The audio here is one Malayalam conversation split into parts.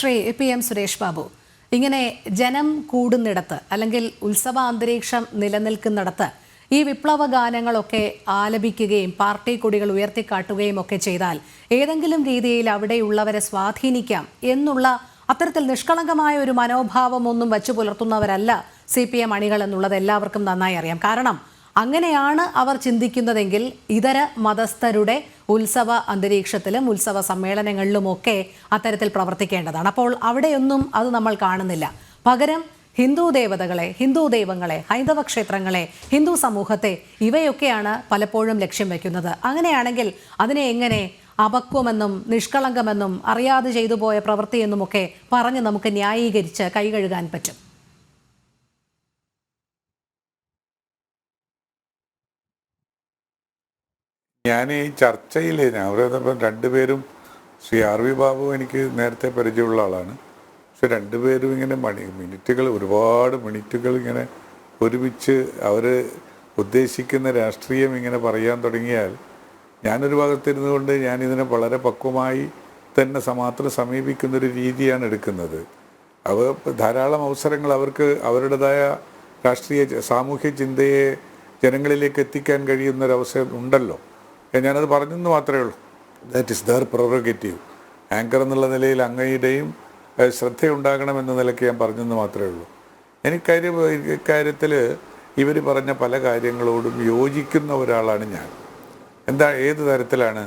ശ്രീ PM സുരേഷ് ബാബു, ഇങ്ങനെ ജനം കൂടുന്നിടത്ത് അല്ലെങ്കിൽ ഉത്സവ അന്തരീക്ഷം നിലനിൽക്കുന്നിടത്ത് ഈ വിപ്ലവ ഗാനങ്ങളൊക്കെ ആലപിക്കുകയും പാർട്ടി കൊടികൾ ഉയർത്തിക്കാട്ടുകയും ഒക്കെ ചെയ്താൽ ഏതെങ്കിലും രീതിയിൽ അവിടെയുള്ളവരെ സ്വാധീനിക്കാം എന്നുള്ള അത്തരത്തിൽ നിഷ്കളങ്കമായ ഒരു മനോഭാവമൊന്നും വച്ചു പുലർത്തുന്നവരല്ല CPM അണികൾ എന്നുള്ളത് എല്ലാവർക്കും നന്നായി അറിയാം. കാരണം അങ്ങനെയാണ് അവർ ചിന്തിക്കുന്നതെങ്കിൽ ഇതര മതസ്ഥരുടെ ഉത്സവ അന്തരീക്ഷത്തിലും ഉത്സവ സമ്മേളനങ്ങളിലുമൊക്കെ അത്തരത്തിൽ പ്രവർത്തിക്കേണ്ടതാണ്. അപ്പോൾ അവിടെയൊന്നും അത് നമ്മൾ കാണുന്നില്ല. പകരം ഹിന്ദു ദേവതകളെ, ഹിന്ദു ദൈവങ്ങളെ, ഹൈന്ദവ ക്ഷേത്രങ്ങളെ, ഹിന്ദു സമൂഹത്തെ ഇവയൊക്കെയാണ് പലപ്പോഴും ലക്ഷ്യം വയ്ക്കുന്നത്. അങ്ങനെയാണെങ്കിൽ അതിനെ എങ്ങനെ അപക്വമെന്നും നിഷ്കളങ്കമെന്നും അറിയാതെ ചെയ്തു പോയ പ്രവൃത്തിയെന്നുമൊക്കെ പറഞ്ഞ് നമുക്ക് ന്യായീകരിച്ച് കൈകഴുകാൻ പറ്റും? ഞാൻ ഈ ചർച്ചയിൽ ഞാൻ രണ്ടുപേരും ശ്രീ RV ബാബു എനിക്ക് നേരത്തെ പരിചയമുള്ള ആളാണ്. പക്ഷെ രണ്ടുപേരും ഇങ്ങനെ ഒരുപാട് മിനിറ്റുകൾ ഇങ്ങനെ ഒരുമിച്ച് അവർ ഉദ്ദേശിക്കുന്ന രാഷ്ട്രീയം ഇങ്ങനെ പറയാൻ തുടങ്ങിയാൽ ഞാനൊരു ഭാഗത്തിരുന്നു കൊണ്ട് ഞാനിതിനെ വളരെ പക്വമായി തന്നെ മാത്രം സമീപിക്കുന്നൊരു രീതിയാണ് എടുക്കുന്നത്. ധാരാളം അവസരങ്ങൾ അവർക്ക് അവരുടേതായ രാഷ്ട്രീയ സാമൂഹ്യ ചിന്തയെ ജനങ്ങളിലേക്ക് എത്തിക്കാൻ കഴിയുന്നൊരവസരം ഉണ്ടല്ലോ. ഞാനത് പറഞ്ഞെന്ന് മാത്രമേ ഉള്ളൂ. That is their prerogative. Anchor എന്നുള്ള നിലയിൽ അങ്ങയുടെയും ശ്രദ്ധയുണ്ടാകണമെന്ന നിലയ്ക്ക് ഞാൻ പറഞ്ഞെന്ന് മാത്രമേ ഉള്ളൂ. ഇക്കാര്യത്തിൽ ഇവർ പറഞ്ഞ പല കാര്യങ്ങളോടും യോജിക്കുന്ന ഒരാളാണ് ഞാൻ. ഏത് തരത്തിലാണ്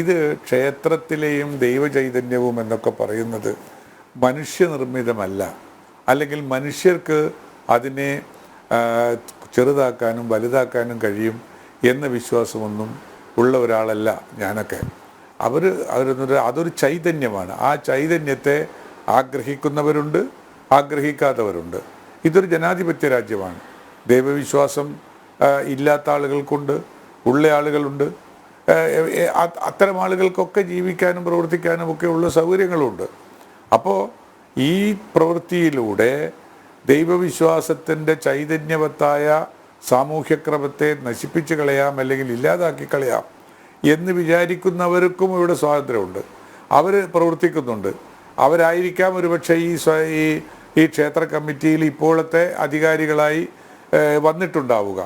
ഇത്? ക്ഷേത്രത്തിലെയും ദൈവചൈതന്യവും എന്നൊക്കെ പറയുന്നത് മനുഷ്യനിർമ്മിതമല്ല, അല്ലെങ്കിൽ മനുഷ്യർക്ക് അതിനെ ചെറുതാക്കാനും വലുതാക്കാനും കഴിയും എന്ന വിശ്വാസമൊന്നും ഉള്ള ഒരാളല്ല ഞാനൊക്കെ. അതൊരു ചൈതന്യമാണ്. ആ ചൈതന്യത്തെ ആഗ്രഹിക്കുന്നവരുണ്ട്, ആഗ്രഹിക്കാത്തവരുണ്ട്. ഇതൊരു ജനാധിപത്യ രാജ്യമാണ്. ദൈവവിശ്വാസം ഇല്ലാത്ത ആളുകൾക്കുണ്ട്, ഉള്ള ആളുകളുണ്ട്. അത്തരം ആളുകൾക്കൊക്കെ ജീവിക്കാനും പ്രവർത്തിക്കാനും ഒക്കെ ഉള്ള സൗകര്യങ്ങളുണ്ട്. അപ്പോൾ ഈ പ്രവൃത്തിയിലൂടെ ദൈവവിശ്വാസത്തിൻ്റെ ചൈതന്യവത്തായ സാമൂഹ്യക്രമത്തെ നശിപ്പിച്ച് കളയാം, അല്ലെങ്കിൽ ഇല്ലാതാക്കി കളയാം എന്ന് വിചാരിക്കുന്നവർക്കും ഇവിടെ സ്വാതന്ത്ര്യമുണ്ട്. അവർ പ്രവർത്തിക്കുന്നുണ്ട്. അവരായിരിക്കാം ഒരുപക്ഷെ ഈ ക്ഷേത്ര കമ്മിറ്റിയിൽ ഇപ്പോഴത്തെ അധികാരികളായി വന്നിട്ടുണ്ടാവുക.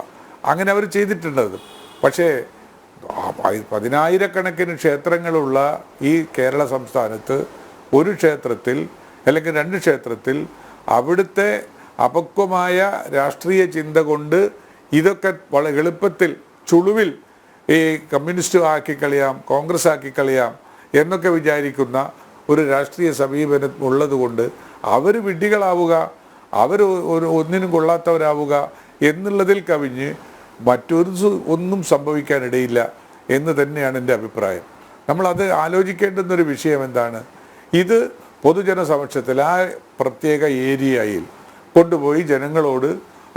അങ്ങനെ അവർ ചെയ്തിട്ടുണ്ടത്. പക്ഷേ 10,000-കണക്കിന് ക്ഷേത്രങ്ങളുള്ള ഈ കേരള സംസ്ഥാനത്ത് ഒരു ക്ഷേത്രത്തിൽ അല്ലെങ്കിൽ 2 ക്ഷേത്രത്തിൽ അവിടുത്തെ അപക്വമായ രാഷ്ട്രീയ ചിന്ത കൊണ്ട് ഇതൊക്കെ വളരെ എളുപ്പത്തിൽ ചുളുവിൽ ഈ കമ്മ്യൂണിസ്റ്റ് ആക്കി കളയാം, കോൺഗ്രസ് ആക്കി കളയാം എന്നൊക്കെ വിചാരിക്കുന്ന ഒരു രാഷ്ട്രീയ സമീപനം ഉള്ളതുകൊണ്ട് അവർ വിഡ്ഢികളാവുക, അവർ ഒന്നിനും കൊള്ളാത്തവരാവുക എന്നുള്ളതിൽ കവിഞ്ഞ് ഒന്നും സംഭവിക്കാനിടയില്ല എന്ന് തന്നെയാണ് എൻ്റെ അഭിപ്രായം. നമ്മളത് ആലോചിക്കേണ്ടുന്നൊരു വിഷയം എന്താണ്? ഇത് പൊതുജന സമക്ഷത്തിൽ ആ പ്രത്യേക ഏരിയയിൽ കൊണ്ടുപോയി ജനങ്ങളോട്,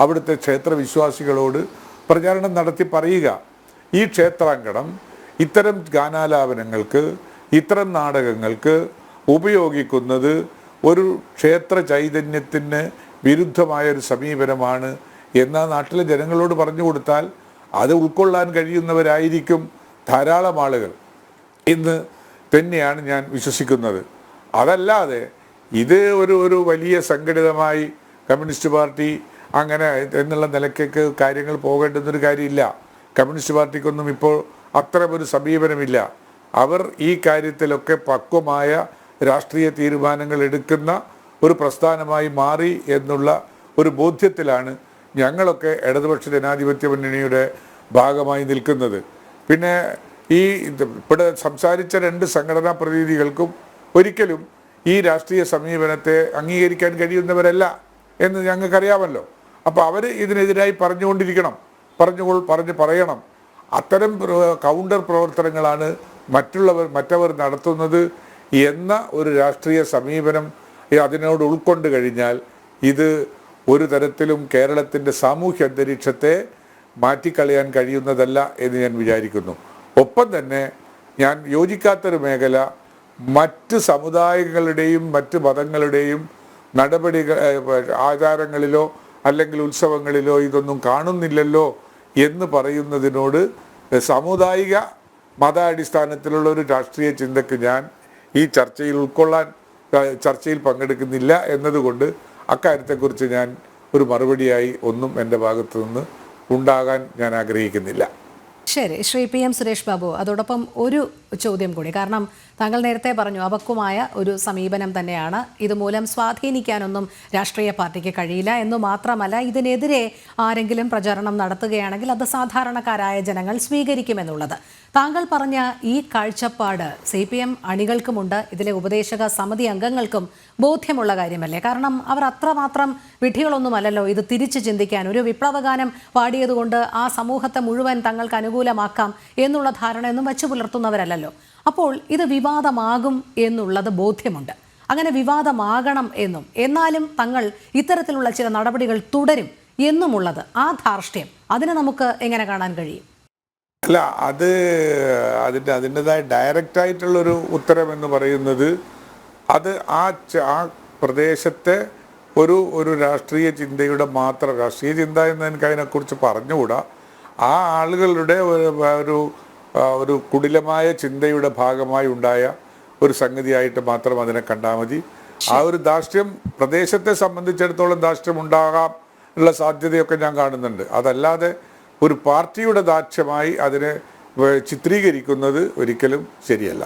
അവിടുത്തെ ക്ഷേത്രവിശ്വാസികളോട് പ്രചാരണം നടത്തി പറയുക, ഈ ക്ഷേത്രാങ്കണം ഇത്തരം ഗാനാലാപനങ്ങൾക്ക്, ഇത്തരം നാടകങ്ങൾക്ക് ഉപയോഗിക്കുന്നത് ഒരു ക്ഷേത്ര ചൈതന്യത്തിന് വിരുദ്ധമായൊരു സമീപനമാണ് എന്ന നാട്ടിലെ ജനങ്ങളോട് പറഞ്ഞു കൊടുത്താൽ അത് ഉൾക്കൊള്ളാൻ കഴിയുന്നവരായിരിക്കും ധാരാളം ആളുകൾ എന്ന് തന്നെയാണ് ഞാൻ വിശ്വസിക്കുന്നത്. അതല്ലാതെ ഇത് ഒരു വലിയ സംഘടിതമായി കമ്മ്യൂണിസ്റ്റ് പാർട്ടി അങ്ങനെ എന്നുള്ള നിലയ്ക്കൊക്കെ കാര്യങ്ങൾ പോകേണ്ടുന്നൊരു കാര്യമില്ല. കമ്മ്യൂണിസ്റ്റ് പാർട്ടിക്കൊന്നും ഇപ്പോൾ അത്തരമൊരു സമീപനമില്ല. അവർ ഈ കാര്യത്തിലൊക്കെ പക്വമായ രാഷ്ട്രീയ തീരുമാനങ്ങൾ എടുക്കുന്ന ഒരു പ്രസ്ഥാനമായി മാറി എന്നുള്ള ഒരു ബോധ്യത്തിലാണ് ഞങ്ങളൊക്കെ ഇടതുപക്ഷ ജനാധിപത്യ മുന്നണിയുടെ ഭാഗമായി നിൽക്കുന്നത്. പിന്നെ ഇവിടെ സംസാരിച്ച 2 സംഘടനാ പ്രതിനിധികൾക്കും ഒരിക്കലും ഈ രാഷ്ട്രീയ സമീപനത്തെ അംഗീകരിക്കാൻ കഴിയുന്നവരല്ല എന്ന് ഞങ്ങൾക്കറിയാമല്ലോ. അപ്പോൾ അവർ ഇതിനെതിരായി പറയണം. അത്തരം കൗണ്ടർ പ്രവർത്തനങ്ങളാണ് മറ്റവർ നടത്തുന്നത് എന്ന ഒരു രാഷ്ട്രീയ സമീപനം അതിനോട് ഉൾക്കൊണ്ട് കഴിഞ്ഞാൽ ഇത് ഒരു തരത്തിലും കേരളത്തിൻ്റെ സാമൂഹ്യ അന്തരീക്ഷത്തെ മാറ്റിക്കളയാൻ കഴിയുന്നതല്ല എന്ന് ഞാൻ വിചാരിക്കുന്നു. ഒപ്പം തന്നെ ഞാൻ യോജിക്കാത്തൊരു മേഖല മറ്റ് സമുദായങ്ങളുടെയും മറ്റ് മതങ്ങളുടെയും ആചാരങ്ങളിലോ അല്ലെങ്കിൽ ഉത്സവങ്ങളിലോ ഇതൊന്നും കാണുന്നില്ലല്ലോ എന്ന് പറയുന്നതിനോട് സാമുദായിക മതാടിസ്ഥാനത്തിലുള്ള ഒരു രാഷ്ട്രീയ ചിന്തക്ക് ഞാൻ ഈ ചർച്ചയിൽ ഉൾക്കൊള്ളാൻ ചർച്ചയിൽ പങ്കെടുക്കുന്നില്ല എന്നതുകൊണ്ട് അക്കാര്യത്തെക്കുറിച്ച് ഞാൻ ഒരു മറുപടിയായി ഒന്നും എൻ്റെ ഭാഗത്തു നിന്ന് ഉണ്ടാകാൻ ഞാൻ ആഗ്രഹിക്കുന്നില്ല. ശരി, ശ്രീ PM സുരേഷ് ബാബു, അതോടൊപ്പം ഒരു ചോദ്യം കൂടി. കാരണം താങ്കൾ നേരത്തെ പറഞ്ഞു അപക്വമായ ഒരു സമീപനം തന്നെയാണ്, ഇതുമൂലം സ്വാധീനിക്കാനൊന്നും രാഷ്ട്രീയ പാർട്ടിക്ക് കഴിയില്ല എന്നു മാത്രമല്ല, ഇതിനെതിരെ ആരെങ്കിലും പ്രചാരണം നടത്തുകയാണെങ്കിൽ അത് സാധാരണക്കാരായ ജനങ്ങൾ സ്വീകരിക്കുമെന്നുള്ളത്. താങ്കൾ പറഞ്ഞ ഈ കാഴ്ചപ്പാട് CPM അണികൾക്കുമുണ്ട്, ഇതിലെ ഉപദേശക സമിതി അംഗങ്ങൾക്കും ബോധ്യമുള്ള കാര്യമല്ലേ? കാരണം അവർ അത്രമാത്രം വിഡ്ഢികളൊന്നുമല്ലല്ലോ ഇത് തിരിച്ചു ചിന്തിക്കാൻ. ഒരു വിപ്ലവഗാനം പാടിയതുകൊണ്ട് ആ സമൂഹത്തെ മുഴുവൻ തങ്ങൾക്ക് അനുകൂലമാക്കാം എന്നുള്ള ധാരണയൊന്നും വച്ചു പുലർത്തുന്നവരല്ലല്ലോ. അപ്പോൾ ഇത് വിവാദമാകും എന്നുള്ളത് ബോധ്യമുണ്ട്. അങ്ങനെ വിവാദമാകണം എന്നും എന്നാലും തങ്ങൾ ഇത്തരത്തിലുള്ള ചില നടപടികൾ തുടരും എന്നുമുള്ളത് ആ ധാർഷ്ട്യം, അതിനെ നമുക്ക് എങ്ങനെ കാണാൻ കഴിയും? അല്ല, അത് അതിൻ്റെതായ ഡയറക്റ്റായിട്ടുള്ളൊരു ഉത്തരം എന്ന് പറയുന്നത് അത് ആ പ്രദേശത്തെ ഒരു രാഷ്ട്രീയ ചിന്തയുടെ മാത്രം, രാഷ്ട്രീയ ചിന്ത എന്ന് എനിക്ക് അതിനെക്കുറിച്ച് പറഞ്ഞുകൂടാ, ആ ആളുകളുടെ ഒരു കുടിലമായ ചിന്തയുടെ ഭാഗമായി ഉണ്ടായ ഒരു സംഗതിയായിട്ട് മാത്രം അതിനെ കണ്ടാൽ മതി. ആ ഒരു ധാർഷ്ട്യം പ്രദേശത്തെ സംബന്ധിച്ചിടത്തോളം ധാർഷ്ട്യം ഉണ്ടാകാം ഉള്ള സാധ്യതയൊക്കെ ഞാൻ കാണുന്നുണ്ട്. അതല്ലാതെ ഒരു പാർട്ടിയുടെ ദാക്ഷ്യമായി അതിനെ ചിത്രീകരിക്കുന്നത് ഒരിക്കലും ശരിയല്ല.